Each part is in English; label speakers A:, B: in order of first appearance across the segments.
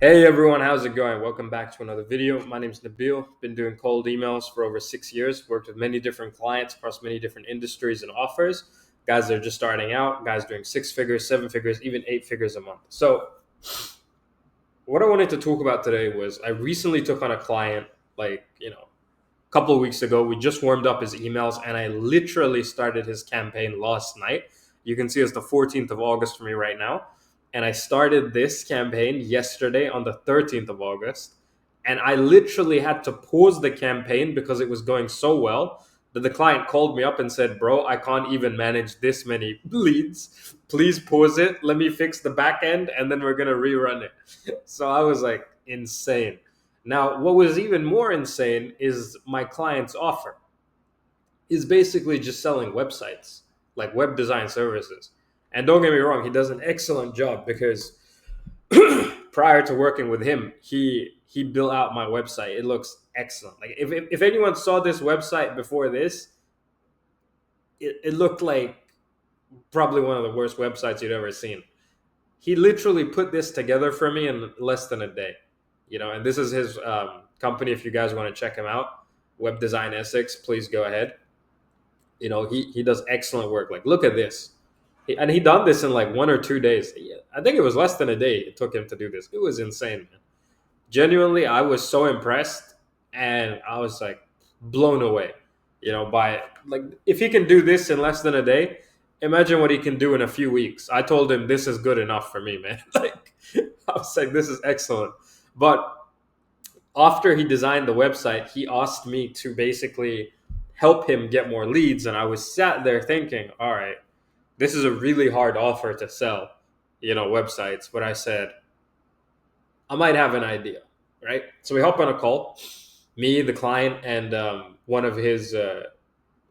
A: Hey everyone, how's it going? Welcome back to another video. My name is Nabil. Been doing cold emails for over 6 years. Worked with many different clients across many different industries and offers. Guys that are just starting out, guys doing six figures, seven figures, even eight figures a month. So, what I wanted to talk about today was I recently took on a client, a couple of weeks ago. We just warmed up his emails and I literally started his campaign last night. You can see it's the 14th of August for me right now. And I started this campaign yesterday on the 13th of August. And I literally had to pause the campaign because it was going so well that the client called me up and said, "Bro, I can't even manage this many leads. Please pause it. Let me fix the back end and then we're going to rerun it." So I was like, insane. Now, what was even more insane is my client's offer is basically just selling websites, like web design services. And don't get me wrong, he does an excellent job because prior to working with him, he built out my website. It looks excellent. Like if anyone saw this website before this, it looked like probably one of the worst websites you'd ever seen. He literally put this together for me in less than a day, and this is his company. If you guys want to check him out, Web Design Essex, please go ahead. He does excellent work. Like, look at this. And he done this in like 1 or 2 days. I think it was less than a day it took him to do this. It was insane, man. Genuinely, I was so impressed and I was like blown away, by like if he can do this in less than a day, imagine what he can do in a few weeks. I told him this is good enough for me, man. Like I was like, this is excellent. But after he designed the website, he asked me to basically help him get more leads. And I was sat there thinking, all right, this is a really hard offer to sell, websites. But I said, I might have an idea, right? So we hop on a call, me, the client, and one of his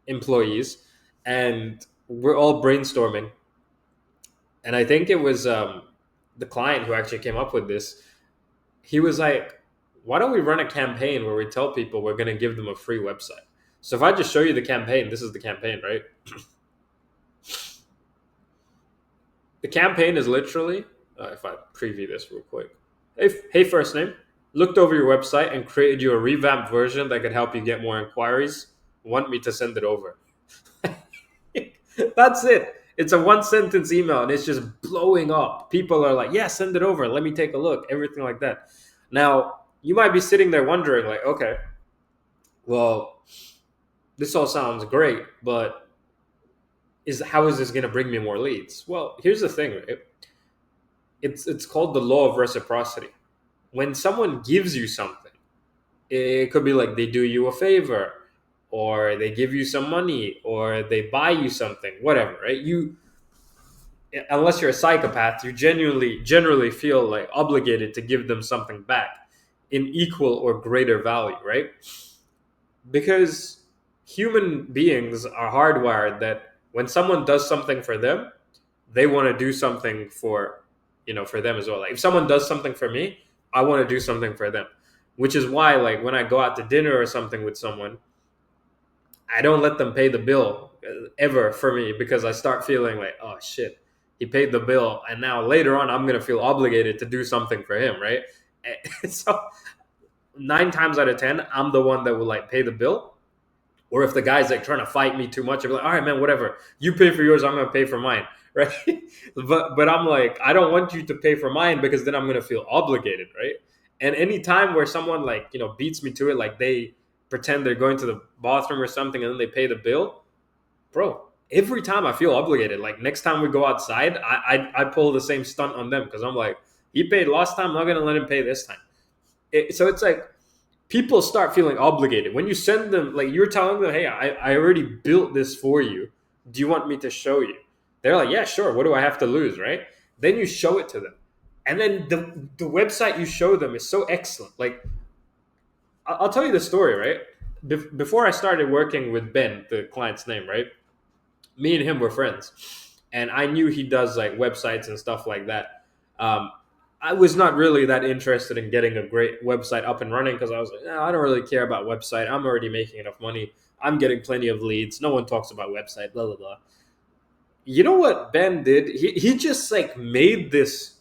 A: employees, and we're all brainstorming. And I think it was the client who actually came up with this. He was like, why don't we run a campaign where we tell people we're going to give them a free website? So if I just show you the campaign, this is the campaign, right? The campaign is literally, if I preview this real quick. Hey, first name, looked over your website and created you a revamped version that could help you get more inquiries. Want me to send it over? That's it. It's a one sentence email and it's just blowing up. People are like, yeah, send it over. Let me take a look. Everything like that. Now, you might be sitting there wondering, like, okay, well, this all sounds great, but how is this going to bring me more leads? Well, here's the thing, right? It's called the law of reciprocity. When someone gives you something, it could be like they do you a favor, or they give you some money, or they buy you something, whatever, right? Unless you're a psychopath, you generally feel like obligated to give them something back in equal or greater value, right? Because human beings are hardwired that when someone does something for them, they want to do something for them as well. Like if someone does something for me, I want to do something for them. Which is why, like, when I go out to dinner or something with someone, I don't let them pay the bill ever for me, because I start feeling like, oh shit, he paid the bill, and now later on I'm gonna feel obligated to do something for him, right? So 9 times out of 10, I'm the one that will like pay the bill. Or if the guy's like trying to fight me too much, I'm like, all right, man, whatever. You pay for yours, I'm gonna pay for mine, right? But I'm like, I don't want you to pay for mine because then I'm gonna feel obligated, right? And any time where someone like beats me to it, like they pretend they're going to the bathroom or something and then they pay the bill, bro. Every time I feel obligated. Like next time we go outside, I pull the same stunt on them because I'm like, he paid last time, I'm not gonna let him pay this time. So it's like people start feeling obligated when you send them, like you're telling them, hey, I already built this for you, do you want me to show you? They're like, yeah, sure, what do I have to lose, right? Then you show it to them, and then the website you show them is so excellent. Like I'll tell you the story, right? Before I started working with Ben, the client's name, right, me and him were friends, and I knew he does like websites and stuff like that. I was not really that interested in getting a great website up and running because I was like, no, I don't really care about website. I'm already making enough money. I'm getting plenty of leads. No one talks about website, blah, blah, blah. You know what Ben did? He just like made this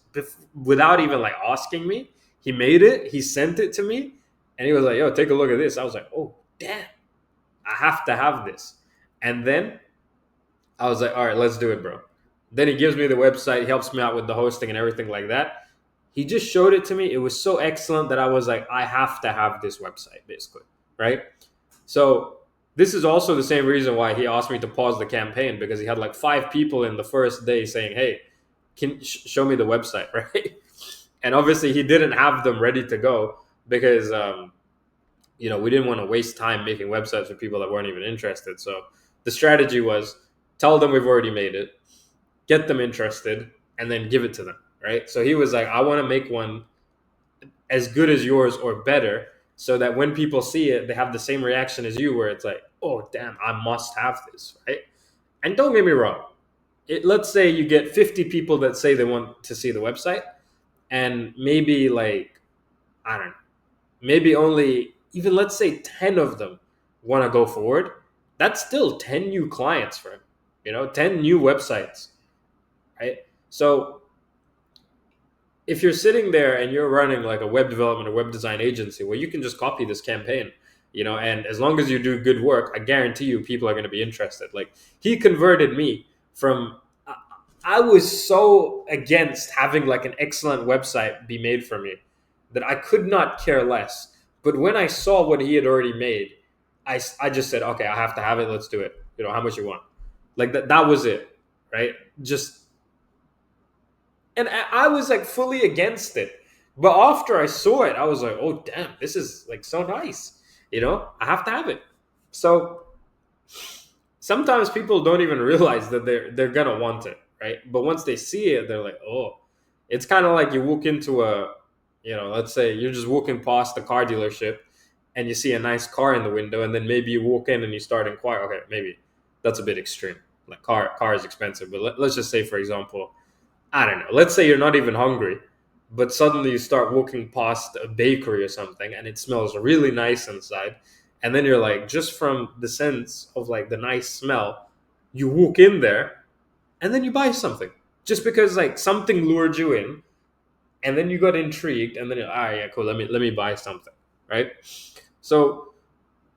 A: without even like asking me. He made it, he sent it to me, and he was like, yo, take a look at this. I was like, oh, damn, I have to have this. And then I was like, all right, let's do it, bro. Then he gives me the website, he helps me out with the hosting and everything like that. He just showed it to me. It was so excellent that I was like, I have to have this website, basically, right? So this is also the same reason why he asked me to pause the campaign, because he had like 5 people in the first day saying, hey, can show me the website, right? And obviously he didn't have them ready to go because we didn't want to waste time making websites for people that weren't even interested. So the strategy was tell them we've already made it, get them interested, and then give it to them, right? So he was like, I want to make one as good as yours or better, so that when people see it, they have the same reaction as you, where it's like, oh, damn, I must have this, right? And don't get me wrong. Let's say you get 50 people that say they want to see the website, and maybe like, I don't know, maybe only even let's say 10 of them want to go forward. That's still 10 new clients for him, 10 new websites, right? So if you're sitting there and you're running like a web development or web design agency, well, you can just copy this campaign, and as long as you do good work, I guarantee you people are going to be interested. Like, he converted me from, I was so against having like an excellent website be made for me that I could not care less. But when I saw what he had already made, I just said, okay, I have to have it. Let's do it. How much you want? Like that was it, right? Just, and I was like fully against it. But after I saw it, I was like, oh, damn, this is like so nice. I have to have it. So sometimes people don't even realize that they're gonna want it, right? But once they see it, they're like, oh, it's kind of like you walk into let's say you're just walking past the car dealership and you see a nice car in the window, and then maybe you walk in and you start inquiring. Okay, maybe that's a bit extreme. Like car is expensive, but let's just say, for example, I don't know. Let's say you're not even hungry, but suddenly you start walking past a bakery or something and it smells really nice inside. And then you're like, just from the sense of like the nice smell, you walk in there and then you buy something just because like something lured you in, and then you got intrigued, and then you're, all right, yeah, cool. Let me buy something, right? So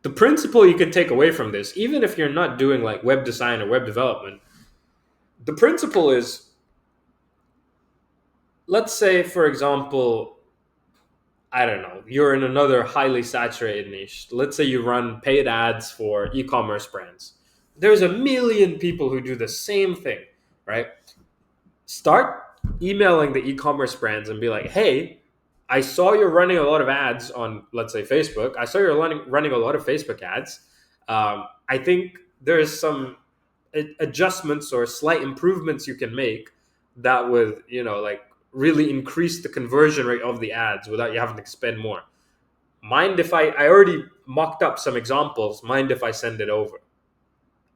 A: the principle you can take away from this, even if you're not doing like web design or web development, the principle is, let's say, for example, I don't know, you're in another highly saturated niche. Let's say you run paid ads for e-commerce brands. There's a million people who do the same thing, right? Start emailing the e-commerce brands and be like, hey, I saw you're running a lot of ads on, let's say, Facebook. I saw you're running a lot of Facebook ads. I think there's some adjustments or slight improvements you can make that would, like really increase the conversion rate of the ads without you having to spend more. Mind if I already mocked up some examples. Mind if I send it over,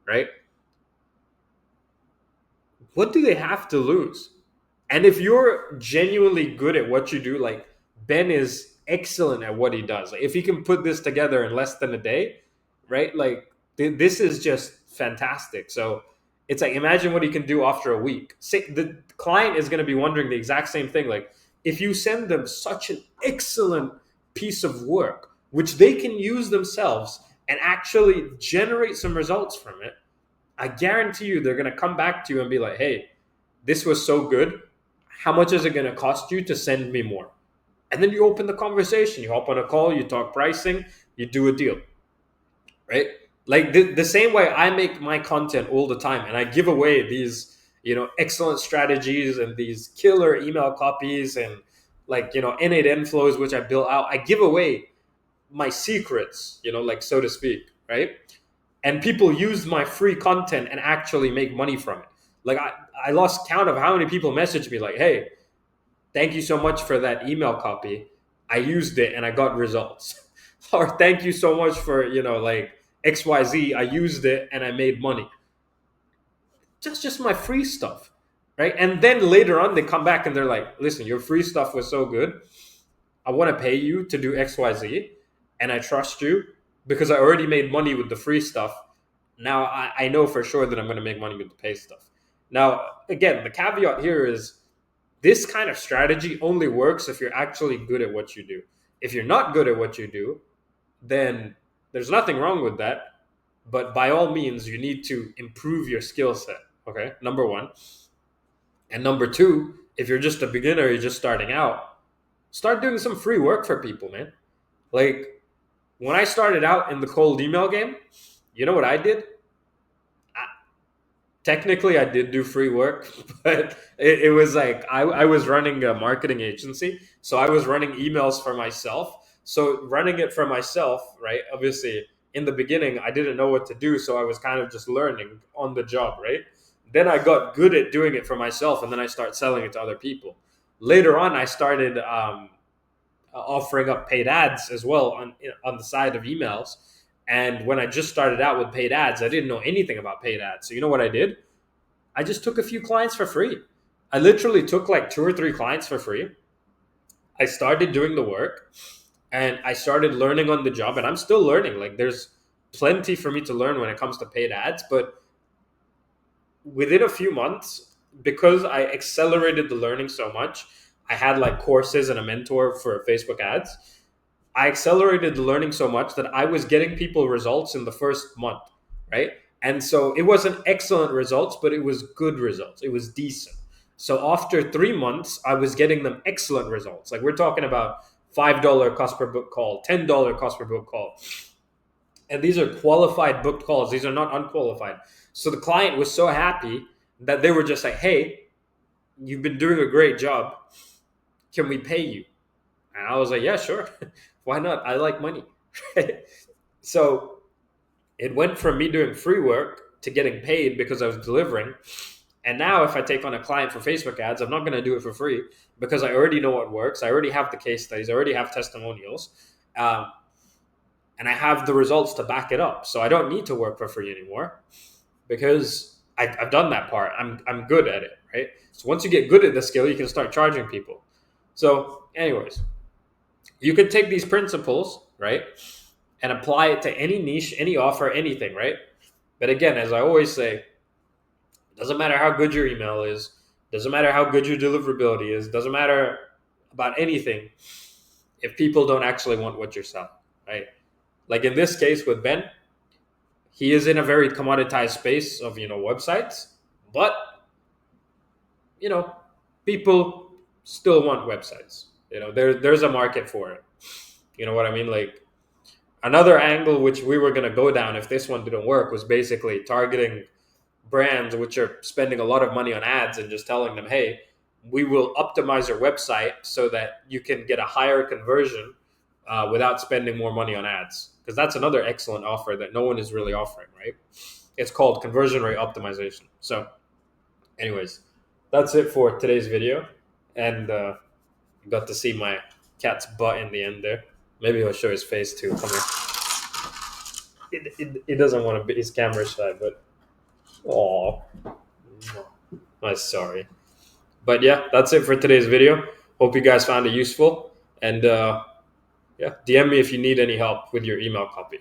A: right? What do they have to lose? And if you're genuinely good at what you do, like Ben is excellent at what he does. Like if he can put this together in less than a day, right? Like this is just fantastic. So it's like, imagine what he can do after a week. Say, the client is going to be wondering the exact same thing. Like if you send them such an excellent piece of work, which they can use themselves and actually generate some results from it, I guarantee you they're going to come back to you and be like, hey, this was so good. How much is it going to cost you to send me more? And then you open the conversation. You hop on a call, you talk pricing, you do a deal, right? Like the same way I make my content all the time, and I give away these, excellent strategies and these killer email copies and like, N8N flows, which I built out. I give away my secrets, like so to speak, right? And people use my free content and actually make money from it. Like I lost count of how many people messaged me like, hey, thank you so much for that email copy. I used it and I got results. Or thank you so much for, like XYZ. I used it and I made money. Just my free stuff, right? And then later on, they come back and they're like, listen, your free stuff was so good. I want to pay you to do XYZ, and I trust you because I already made money with the free stuff. Now I know for sure that I'm going to make money with the paid stuff. Now, again, the caveat here is This kind of strategy only works if you're actually good at what you do. If you're not good at what you do, then there's nothing wrong with that. But by all means, you need to improve your skill set. Okay, number one. And number two, if you're just a beginner, you're just starting out, start doing some free work for people, man. Like when I started out in the cold email game, you know what I did? Technically I did do free work, but it was like I was running a marketing agency, so I was running emails for myself. So running it for myself, right? Obviously in the beginning I didn't know what to do, so I was kind of just learning on the job, right? Then I got good at doing it for myself, and then I started selling it to other people. Later on I started offering up paid ads as well on the side of emails. And when I just started out with paid ads, I didn't know anything about paid ads. So you know what I did? I just took a few clients for free. I literally took like 2 or 3 clients for free. I started doing the work and I started learning on the job, and I'm still learning. Like there's plenty for me to learn when it comes to paid ads, but within a few months, because I accelerated the learning so much, I had like courses and a mentor for Facebook ads. I accelerated the learning so much that I was getting people results in the first month, right? And so it wasn't excellent results, but it was good results. It was decent. So after 3 months, I was getting them excellent results. Like we're talking about $5 cost per book call, $10 cost per book call. And these are qualified booked calls. These are not unqualified. So the client was so happy that they were just like, hey, you've been doing a great job. Can we pay you? And I was like, yeah, sure. Why not? I like money. So it went from me doing free work to getting paid because I was delivering. And now if I take on a client for Facebook ads, I'm not going to do it for free because I already know what works. I already have the case studies. I already have testimonials. And I have the results to back it up. So I don't need to work for free anymore because I've done that part. I'm good at it, right? So once you get good at the skill, you can start charging people. So anyways, you can take these principles, right, and apply it to any niche, any offer, anything, right? But again, as I always say, it doesn't matter how good your email is, doesn't matter how good your deliverability is, doesn't matter about anything if people don't actually want what you're selling, right? Like in this case with Ben, he is in a very commoditized space of websites, but people still want websites. There's a market for it. You know what I mean? Like another angle which we were going to go down if this one didn't work was basically targeting brands which are spending a lot of money on ads and just telling them, hey, we will optimize your website so that you can get a higher conversion without spending more money on ads. Because that's another excellent offer that no one is really offering, right? It's called conversion rate optimization. So anyways, that's it for today's video. And you got to see my cat's butt in the end there. Maybe I'll show his face too. Come here. It doesn't want to be his camera shy, but oh, I'm sorry. But yeah, that's it for today's video. Hope you guys found it useful. And yeah, DM me if you need any help with your email copy.